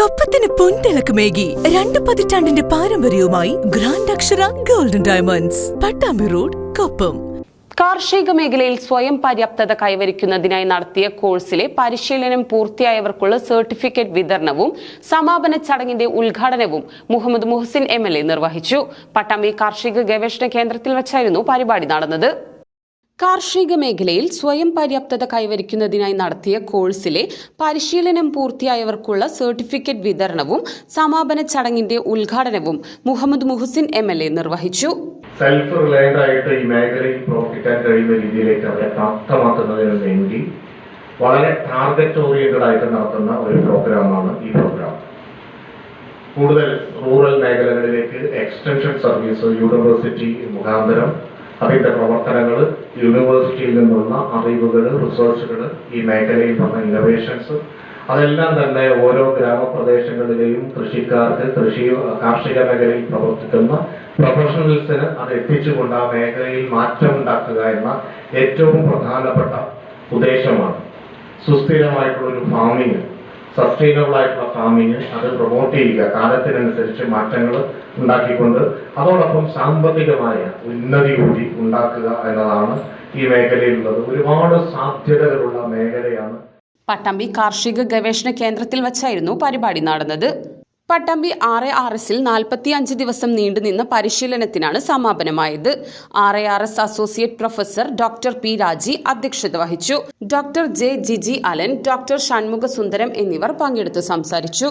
കൊപ്പത്തിന് പൊൻതിളക്കമേകി 2 പതിറ്റാണ്ടിന്റെ പാരമ്പര്യവുമായി ഗ്രാൻഡ് അക്ഷര golden diamonds, Pattambi road, Koppam. കാർഷിക മേഖലയിൽ സ്വയം പര്യാപ്തത കൈവരിക്കുന്നതിനായി നടത്തിയ കോഴ്സിലെ പരിശീലനം പൂർത്തിയായവർക്കുള്ള സർട്ടിഫിക്കറ്റ് വിതരണവും സമാപന ചടങ്ങിന്റെ ഉദ്ഘാടനവും മുഹമ്മദ് മുഹസിൻ MLA നിർവഹിച്ചു. പട്ടാമ്പി കാർഷിക ഗവേഷണ കേന്ദ്രത്തിൽ വെച്ചായിരുന്നു പരിപാടി നടന്നത്. കാർഷിക മേഖലയിൽ സ്വയം പര്യാപ്തത കൈവരിക്കുന്നതിനായി നടത്തിയ കോഴ്സിലെ പരിശീലനം പൂർത്തിയായവർക്കുള്ള സർട്ടിഫിക്കറ്റ് വിതരണവും സമാപന ചടങ്ങിന്റെ ഉദ്ഘാടനവും മുഹമ്മദ് മുഹസിൻ MLA നിർവഹിച്ചു. സെൽഫ് റിലയന്റ് ആയിട്ട് ഈ മേഖലയിൽ പ്രവർത്തിക്കാൻ കഴിയുന്ന രീതിയിലേക്ക് അവരെ പ്രാപ്തമാക്കുന്നതിന് വേണ്ടി വളരെ ടാർഗറ്റ് ഓറിയന്റഡ് ആയിട്ട് നടത്തുന്ന ഒരു പ്രോഗ്രാമാണ് ഈ പ്രോഗ്രാം. കൂടുതൽ റൂറൽ മേഖലകളിലേക്ക് എക്സ്റ്റൻഷൻ സർവീസ് യൂണിവേഴ്സിറ്റി മുഖാന്തരം അതിന്റെ പ്രവർത്തനങ്ങൾ, യൂണിവേഴ്സിറ്റിയിൽ നിന്നുള്ള അറിവുകൾ, റിസർച്ചുകൾ, ഈ മേഖലയിൽ വന്ന ഇന്നോവേഷൻസ്, അതെല്ലാം തന്നെ ഓരോ ഗ്രാമപ്രദേശങ്ങളിലെയും കൃഷിക്കാർക്ക്, കാർഷിക മേഖലയിൽ പ്രവർത്തിക്കുന്ന പ്രൊഫഷണൽസിന് അത് എത്തിച്ചുകൊണ്ട് ആ മേഖലയിൽ മാറ്റമുണ്ടാക്കുക എന്ന ഏറ്റവും പ്രധാനപ്പെട്ട ഉദ്ദേശമാണ്. സുസ്ഥിരമായിട്ടുള്ള ഒരു ഫാമിങ്, സസ്റ്റൈനബിൾ ആയിട്ടുള്ള ഫാമിങ് അത് പ്രൊമോട്ട് ചെയ്യുക, കാലത്തിനനുസരിച്ച് മാറ്റങ്ങൾ ഉണ്ടാക്കിക്കൊണ്ട് അതോടൊപ്പം സാമ്പത്തികമായ ഉന്നതി കൂടി ഉണ്ടാക്കുക എന്നതാണ് ഈ മേഖലയിലുള്ളത്. ഒരുപാട് സാധ്യതകളുള്ള മേഖലയാണ്. പട്ടാമ്പി കാർഷിക ഗവേഷണ കേന്ദ്രത്തിൽ വെച്ചായിരുന്നു പരിപാടി നടന്നത്. പട്ടാമ്പി RARS 45 ദിവസം നീണ്ടുനിന്ന പരിശീലനത്തിനാണ് സമാപനമായത്. RARS associate professor doctor P. Raji അധ്യക്ഷത വഹിച്ചു. Doctor J. Jiji Alan, doctor Shanmukha Sundaram എന്നിവർ പങ്കെടുത്ത് സംസാരിച്ചു.